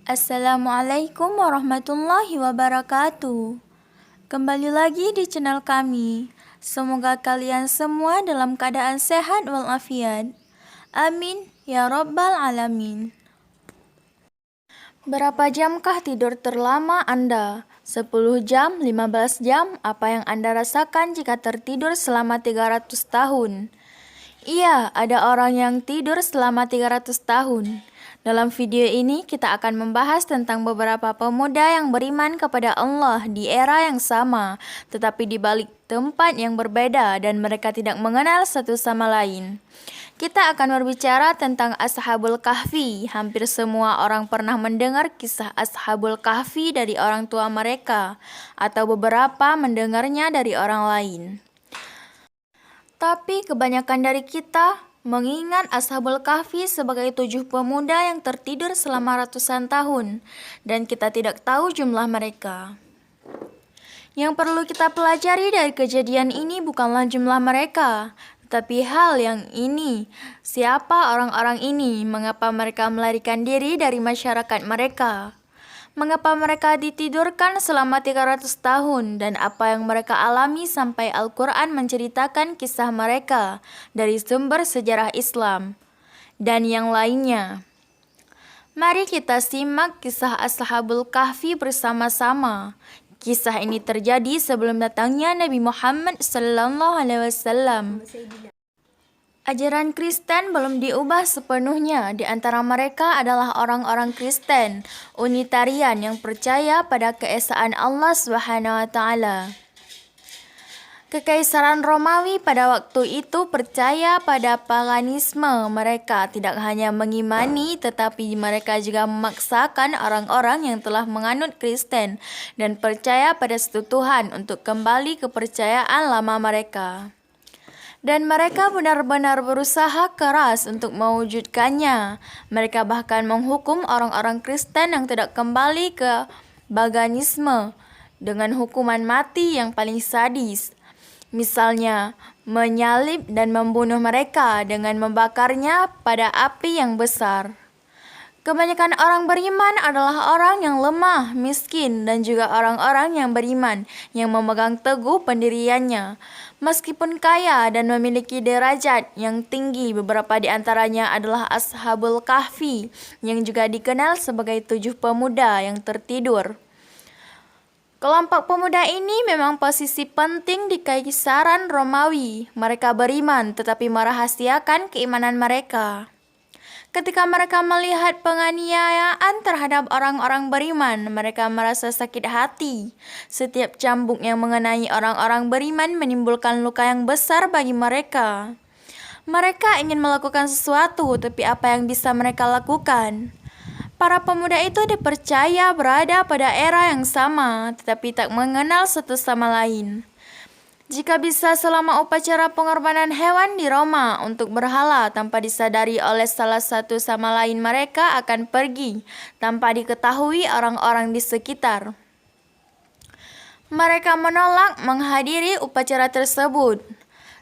Assalamualaikum warahmatullahi wabarakatuh. Kembali lagi di channel kami. Semoga kalian semua dalam keadaan sehat walafiat. Amin ya rabbal alamin. Berapa jamkah tidur terlama Anda? 10 jam, 15 jam? Apa yang Anda rasakan jika tertidur selama 300 tahun? Iya, ada orang yang tidur selama 300 tahun. Dalam video ini kita akan membahas tentang beberapa pemuda yang beriman kepada Allah di era yang sama, tetapi di balik tempat yang berbeda dan mereka tidak mengenal satu sama lain. Kita akan berbicara tentang Ashabul Kahfi. Hampir semua orang pernah mendengar kisah Ashabul Kahfi dari orang tua mereka, atau beberapa mendengarnya dari orang lain. Tapi kebanyakan dari kita mengingat Ashabul Kahfi sebagai 7 pemuda yang tertidur selama ratusan tahun, dan kita tidak tahu jumlah mereka. Yang perlu kita pelajari dari kejadian ini bukanlah jumlah mereka, tetapi hal yang ini. Siapa orang-orang ini? Mengapa mereka melarikan diri dari masyarakat mereka? Mengapa mereka ditidurkan selama 300 tahun dan apa yang mereka alami sampai Al-Quran menceritakan kisah mereka dari sumber sejarah Islam dan yang lainnya. Mari kita simak kisah Ashabul Kahfi bersama-sama. Kisah ini terjadi sebelum datangnya Nabi Muhammad SAW. Ajaran Kristen belum diubah sepenuhnya. Di antara mereka adalah orang-orang Kristen Unitarian yang percaya pada keesaan Allah SWT. Kekaisaran Romawi pada waktu itu percaya pada paganisme. Mereka tidak hanya mengimani, tetapi mereka juga memaksakan orang-orang yang telah menganut Kristen dan percaya pada satu Tuhan untuk kembali kepercayaan lama mereka. Dan mereka benar-benar berusaha keras untuk mewujudkannya. Mereka bahkan menghukum orang-orang Kristen yang tidak kembali ke paganisme dengan hukuman mati yang paling sadis. Misalnya, menyalib dan membunuh mereka dengan membakarnya pada api yang besar. Kebanyakan orang beriman adalah orang yang lemah, miskin, dan juga orang-orang yang beriman yang memegang teguh pendiriannya. Meskipun kaya dan memiliki derajat yang tinggi, beberapa di antaranya adalah Ashabul Kahfi yang juga dikenal sebagai 7 pemuda yang tertidur. Kelompok pemuda ini memang posisi penting di Kekaisaran Romawi. Mereka beriman tetapi merahasiakan keimanan mereka. Ketika mereka melihat penganiayaan terhadap orang-orang beriman, mereka merasa sakit hati. Setiap cambuk yang mengenai orang-orang beriman menimbulkan luka yang besar bagi mereka. Mereka ingin melakukan sesuatu, tapi apa yang bisa mereka lakukan? Para pemuda itu dipercaya berada pada era yang sama, tetapi tak mengenal satu sama lain. Jika bisa selama upacara pengorbanan hewan di Roma untuk berhala tanpa disadari oleh salah satu sama lain, mereka akan pergi tanpa diketahui orang-orang di sekitar. Mereka menolak menghadiri upacara tersebut.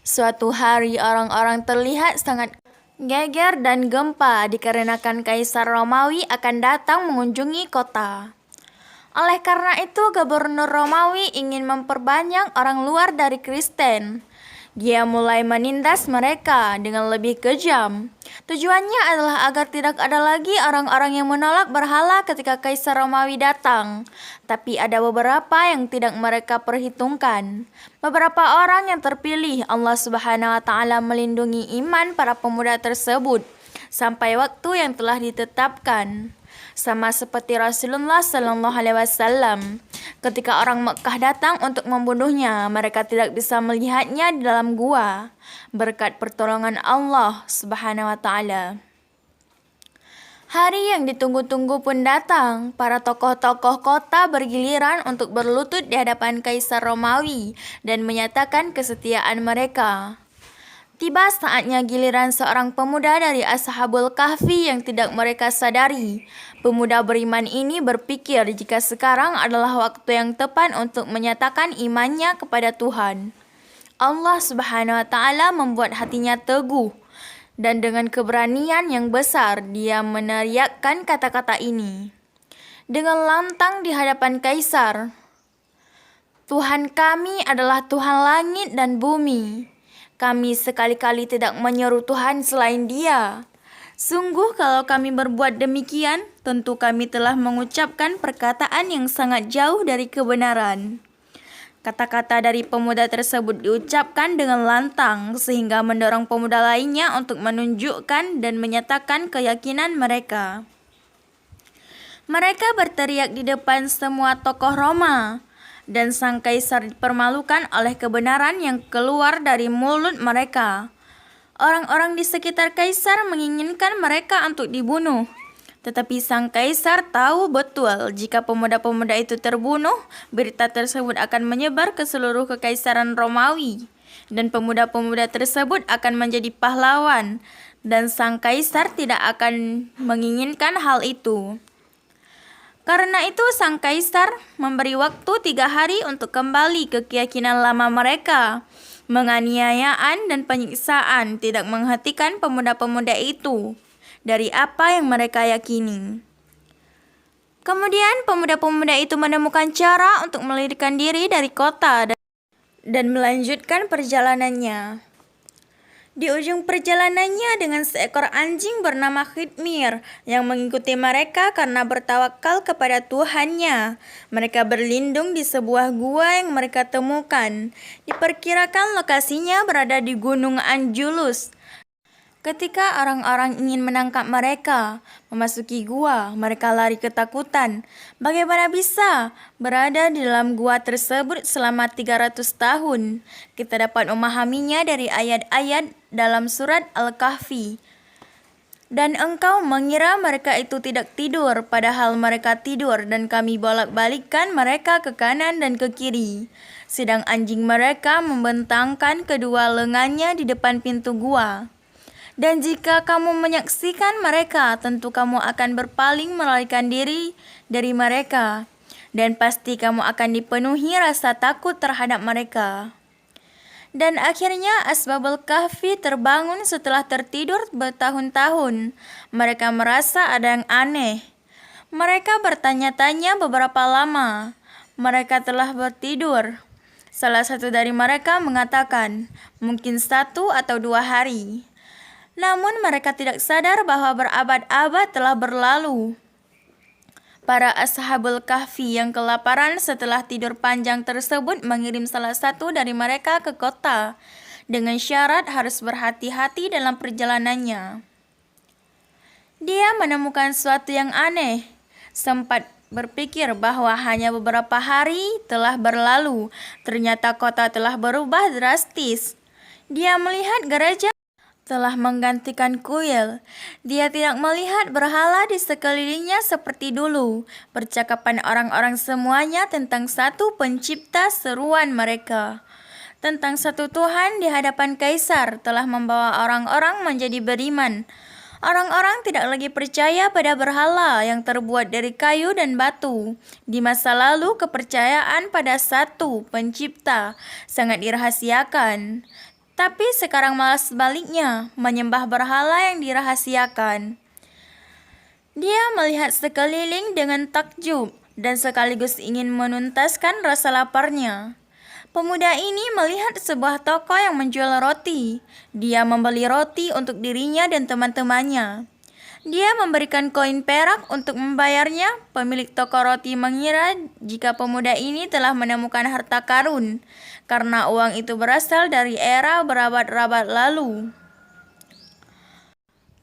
Suatu hari orang-orang terlihat sangat geger dan gempa dikarenakan Kaisar Romawi akan datang mengunjungi kota. Oleh karena itu, gubernur Romawi ingin memperbanyak orang luar dari Kristen. Dia mulai menindas mereka dengan lebih kejam. Tujuannya adalah agar tidak ada lagi orang-orang yang menolak berhala ketika Kaisar Romawi datang. Tapi ada beberapa yang tidak mereka perhitungkan. Beberapa orang yang terpilih, Allah Subhanahu wa taala melindungi iman para pemuda tersebut sampai waktu yang telah ditetapkan. Sama seperti Rasulullah Sallallahu Alaihi Wasallam, ketika orang Mekkah datang untuk membunuhnya, mereka tidak bisa melihatnya di dalam gua berkat pertolongan Allah Subhanahu Wa Taala. Hari yang ditunggu-tunggu pun datang. Para tokoh-tokoh kota bergiliran untuk berlutut di hadapan Kaisar Romawi dan menyatakan kesetiaan mereka. Tiba saatnya giliran seorang pemuda dari Ashabul Kahfi yang tidak mereka sadari. Pemuda beriman ini berpikir jika sekarang adalah waktu yang tepat untuk menyatakan imannya kepada Tuhan. Allah Subhanahu wa taala membuat hatinya teguh dan dengan keberanian yang besar dia meneriakkan kata-kata ini. dengan lantang di hadapan kaisar. Tuhan kami adalah Tuhan langit dan bumi. Kami sekali-kali tidak menyeru Tuhan selain Dia. Sungguh kalau kami berbuat demikian, tentu kami telah mengucapkan perkataan yang sangat jauh dari kebenaran. Kata-kata dari pemuda tersebut diucapkan dengan lantang sehingga mendorong pemuda lainnya untuk menunjukkan dan menyatakan keyakinan mereka. Mereka berteriak di depan semua tokoh Roma, dan sang kaisar dipermalukan oleh kebenaran yang keluar dari mulut mereka. Orang-orang di sekitar kaisar menginginkan mereka untuk dibunuh. Tetapi sang kaisar tahu betul jika pemuda-pemuda itu terbunuh, berita tersebut akan menyebar ke seluruh kekaisaran Romawi. Dan pemuda-pemuda tersebut akan menjadi pahlawan. Dan sang kaisar tidak akan menginginkan hal itu. Karena itu sang kaisar memberi waktu 3 hari untuk kembali ke keyakinan lama mereka. Menganiayaan dan penyiksaan tidak menghentikan pemuda-pemuda itu dari apa yang mereka yakini. Kemudian pemuda-pemuda itu menemukan cara untuk melarikan diri dari kota dan melanjutkan perjalanannya. Di ujung perjalanannya dengan seekor anjing bernama Khidmir yang mengikuti mereka karena bertawakal kepada Tuhannya. Mereka berlindung di sebuah gua yang mereka temukan. Diperkirakan lokasinya berada di Gunung Anjulus. Ketika orang-orang ingin menangkap mereka, memasuki gua, mereka lari ketakutan. Bagaimana bisa berada di dalam gua tersebut selama 300 tahun? Kita dapat memahaminya dari ayat-ayat dalam surat Al-Kahfi. Dan engkau mengira mereka itu tidak tidur, padahal mereka tidur, dan kami bolak-balikkan mereka ke kanan dan ke kiri. Sedang anjing mereka membentangkan kedua lengannya di depan pintu gua. Dan jika kamu menyaksikan mereka, tentu kamu akan berpaling melarikan diri dari mereka. Dan pasti kamu akan dipenuhi rasa takut terhadap mereka. Dan akhirnya Ashabul Kahfi terbangun setelah tertidur bertahun-tahun. Mereka merasa ada yang aneh. Mereka bertanya-tanya beberapa lama. Mereka telah bertidur. Salah satu dari mereka mengatakan, mungkin 1 atau 2 hari. Namun mereka tidak sadar bahwa berabad-abad telah berlalu. Para Ashabul Kahfi yang kelaparan setelah tidur panjang tersebut mengirim salah satu dari mereka ke kota dengan syarat harus berhati-hati dalam perjalanannya. Dia menemukan sesuatu yang aneh. Sempat berpikir bahwa hanya beberapa hari telah berlalu. Ternyata kota telah berubah drastis. Dia melihat gereja telah menggantikan kuil. Dia tidak melihat berhala di sekelilingnya seperti dulu. Percakapan orang-orang semuanya tentang satu pencipta seruan mereka. Tentang satu Tuhan di hadapan kaisar telah membawa orang-orang menjadi beriman. Orang-orang tidak lagi percaya pada berhala yang terbuat dari kayu dan batu. Di masa lalu kepercayaan pada satu pencipta sangat dirahasiakan. Tapi sekarang malah sebaliknya, menyembah berhala yang dirahasiakan. Dia melihat sekeliling dengan takjub dan sekaligus ingin menuntaskan rasa laparnya. Pemuda ini melihat sebuah toko yang menjual roti. Dia membeli roti untuk dirinya dan teman-temannya. Dia memberikan koin perak untuk membayarnya. Pemilik toko roti mengira jika pemuda ini telah menemukan harta karun, karena uang itu berasal dari era berabad-abad lalu.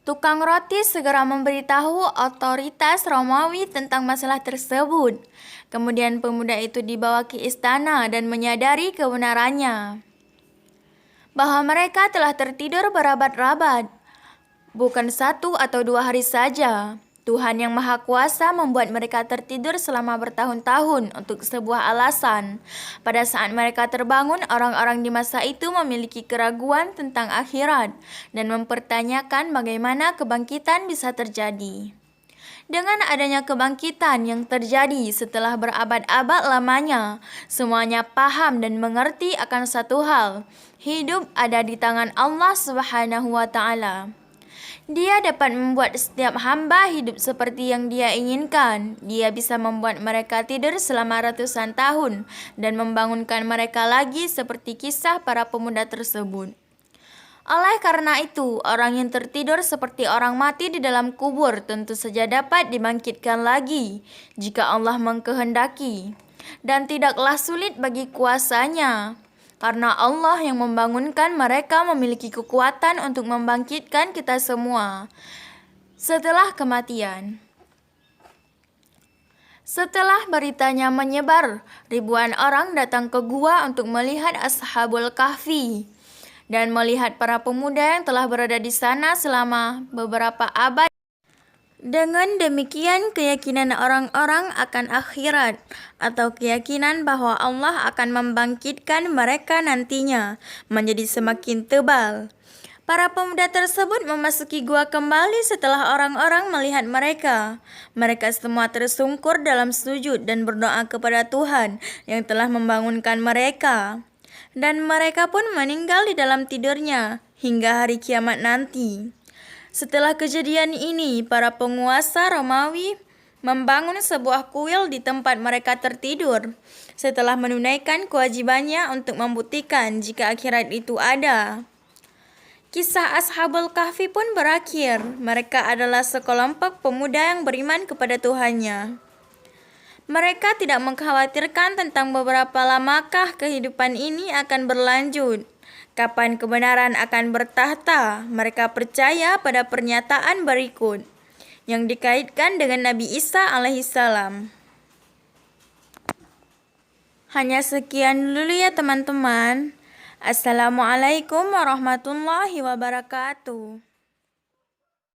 Tukang roti segera memberitahu otoritas Romawi tentang masalah tersebut. Kemudian pemuda itu dibawa ke istana dan menyadari kebenarannya, bahwa mereka telah tertidur berabad-abad. Bukan 1 atau 2 hari saja. Tuhan yang Maha Kuasa membuat mereka tertidur selama bertahun-tahun untuk sebuah alasan. Pada saat mereka terbangun, orang-orang di masa itu memiliki keraguan tentang akhirat dan mempertanyakan bagaimana kebangkitan bisa terjadi. Dengan adanya kebangkitan yang terjadi setelah berabad-abad lamanya, semuanya paham dan mengerti akan satu hal: hidup ada di tangan Allah Subhanahu wa Ta'ala. Dia dapat membuat setiap hamba hidup seperti yang Dia inginkan. Dia bisa membuat mereka tidur selama ratusan tahun dan membangunkan mereka lagi seperti kisah para pemuda tersebut. Oleh karena itu, orang yang tertidur seperti orang mati di dalam kubur tentu saja dapat dibangkitkan lagi jika Allah mengkehendaki. Dan tidaklah sulit bagi kuasanya. Karena Allah yang membangunkan mereka memiliki kekuatan untuk membangkitkan kita semua setelah kematian. Setelah beritanya menyebar, ribuan orang datang ke gua untuk melihat Ashabul Kahfi dan melihat para pemuda yang telah berada di sana selama beberapa abad. Dengan demikian, keyakinan orang-orang akan akhirat atau keyakinan bahwa Allah akan membangkitkan mereka nantinya menjadi semakin tebal. Para pemuda tersebut memasuki gua kembali setelah orang-orang melihat mereka. Mereka semua tersungkur dalam sujud dan berdoa kepada Tuhan yang telah membangunkan mereka. Dan mereka pun meninggal di dalam tidurnya hingga hari kiamat nanti. Setelah kejadian ini, para penguasa Romawi membangun sebuah kuil di tempat mereka tertidur setelah menunaikan kewajibannya untuk membuktikan jika akhirat itu ada. Kisah Ashabul Kahfi pun berakhir. Mereka adalah sekelompok pemuda yang beriman kepada Tuhannya. Mereka tidak mengkhawatirkan tentang beberapa lamakah kehidupan ini akan berlanjut. Kapan kebenaran akan bertahta, mereka percaya pada pernyataan berikut yang dikaitkan dengan Nabi Isa alaihissalam. Hanya sekian dulu ya teman-teman. Assalamualaikum warahmatullahi wabarakatuh.